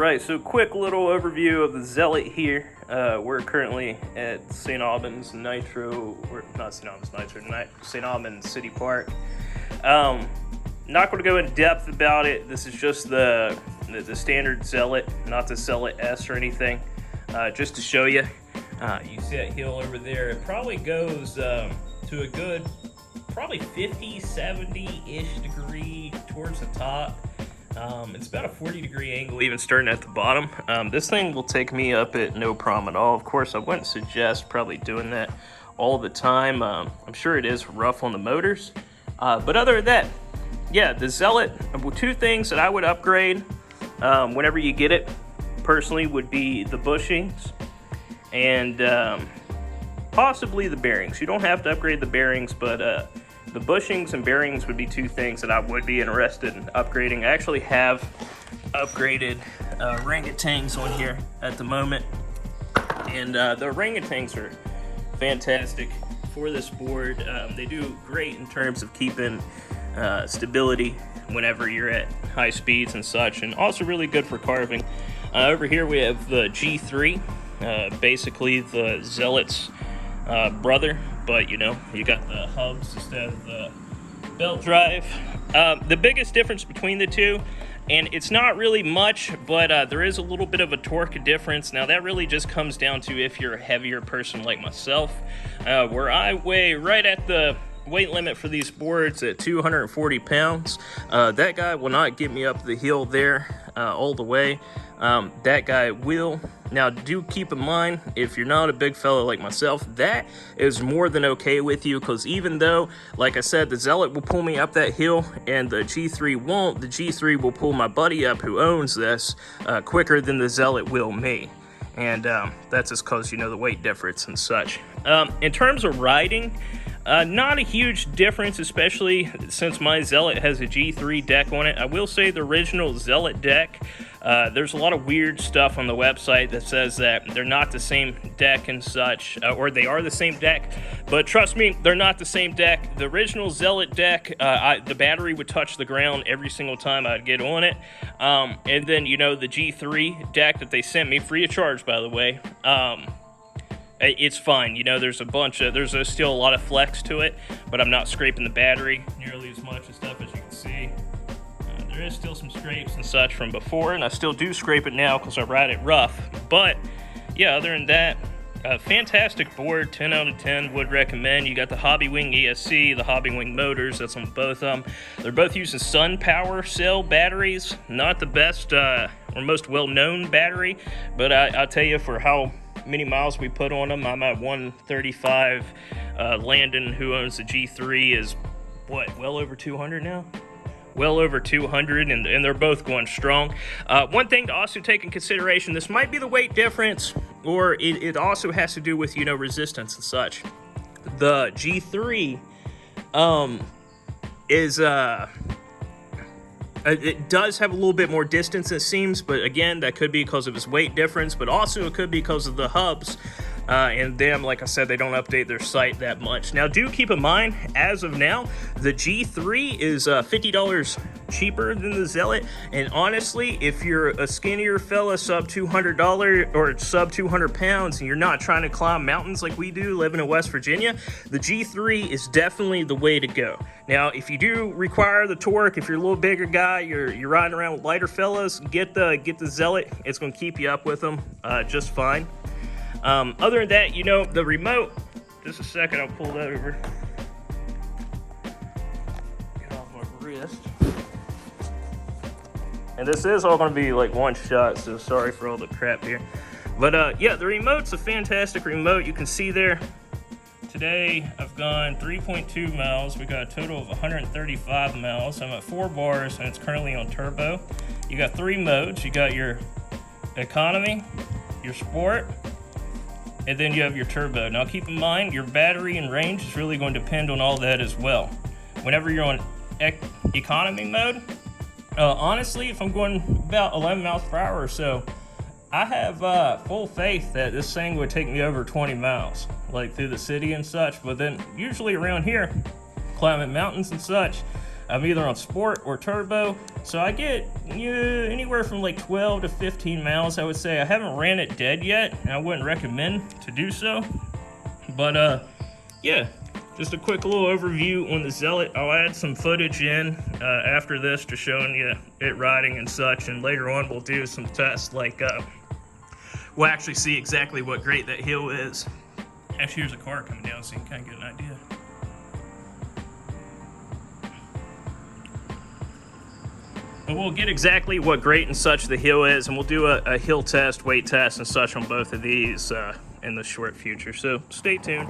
Alright, so quick little overview of the Zealot here. We're currently at St. Albans Nitro, or not St. Albans Nitro, St. Albans City Park. Not going to go in depth about it. This is just the standard Zealot, not the Zealot S or anything. Just to show you. You see that hill over there. It probably goes to a good, probably 50, 70-ish degree towards the top. It's about a 40-degree angle, even starting at the bottom. This thing will take me up at no problem at all. Of course, I wouldn't suggest probably doing that all the time. I'm sure it is rough on the motors. But other than that, yeah, the Zealot, two things that I would upgrade whenever you get it, personally, would be the bushings and possibly the bearings. You don't have to upgrade the bearings, but the bushings and bearings would be two things that I would be interested in upgrading. I actually have upgraded orangutans on here at the moment. And the orangutans are fantastic for this board. They do great in terms of keeping stability whenever you're at high speeds and such, and also really good for carving. Over here we have the G3, basically the Zealot's brother, but you know, you got the hubs instead of the belt drive. The biggest difference between the two, and it's not really much, but there is a little bit of a torque difference. Now that really just comes down to if you're a heavier person like myself, where I weigh right at the weight limit for these boards at 240 pounds. That guy will not get me up the hill there all the way. That guy will. Now, do keep in mind, if you're not a big fella like myself, that is more than okay with you, because even though, like I said, the Zealot will pull me up that hill and the G3 won't, the G3 will pull my buddy up who owns this quicker than the Zealot will me. And that's just because, you know, the weight difference and such. In terms of riding, not a huge difference, especially since my Zealot has a G3 deck on it. I will say the original Zealot deck, there's a lot of weird stuff on the website that says that they're not the same deck and such, or they are the same deck, but trust me, they're not the same deck. The original Zealot deck, the battery would touch the ground every single time I'd get on it, and then, you know, the G3 deck that they sent me, free of charge, by the way, it's fine. You know, there's still a lot of flex to it, but I'm not scraping the battery nearly as much and stuff as you can see. There is still some scrapes and such from before, and I still do scrape it now because I ride it rough. But yeah, other than that, fantastic board, 10 out of 10, would recommend. You got the Hobby Wing ESC, the Hobby Wing motors, that's on both of them. They're both using Sun Power cell batteries, not the best or most well-known battery, but I'll tell you, for how many miles we put on them, I'm at 135. Landon, who owns the G3, is what, well over 200 now? Well over 200, and they're both going strong. One thing to also take in consideration, this might be the weight difference, or it also has to do with, you know, resistance and such. The G3 it does have a little bit more distance, it seems, but again, that could be because of its weight difference, but also it could be because of the hubs. And them, like I said, they don't update their site that much. Now, do keep in mind, as of now, the G3 is $50 cheaper than the Zealot. And honestly, if you're a skinnier fella, sub $200 or sub 200 pounds, and you're not trying to climb mountains like we do living in West Virginia, the G3 is definitely the way to go. Now, if you do require the torque, if you're a little bigger guy, you're riding around with lighter fellas, get the Zealot. It's going to keep you up with them just fine. Other than that, you know, the remote, just a second, I'll pull that over. Get off my wrist. And this is all going to be like one shot, so sorry for all the crap here. But yeah, the remote's a fantastic remote. You can see there, today I've gone 3.2 miles. We got a total of 135 miles. I'm at 4 bars, and it's currently on turbo. You got 3 modes. You got your economy, your sport, and then you have your turbo. Now keep in mind, your battery and range is really going to depend on all that as well. Whenever you're on economy mode, honestly, if I'm going about 11 miles per hour or so, I have full faith that this thing would take me over 20 miles, like through the city and such. But then usually around here, climbing mountains and such, I'm either on sport or turbo, so I get anywhere from like 12 to 15 miles, I would say. I haven't ran it dead yet, and I wouldn't recommend to do so. But yeah, just a quick little overview on the Zealot. I'll add some footage in after this, just showing you it riding and such, and later on we'll do some tests, like we'll actually see exactly what grade that hill is. Actually, here's a car coming down, so you can kind of get an idea. But we'll get exactly what grade and such the hill is, and we'll do a hill test, weight test, and such on both of these in the short future. So stay tuned.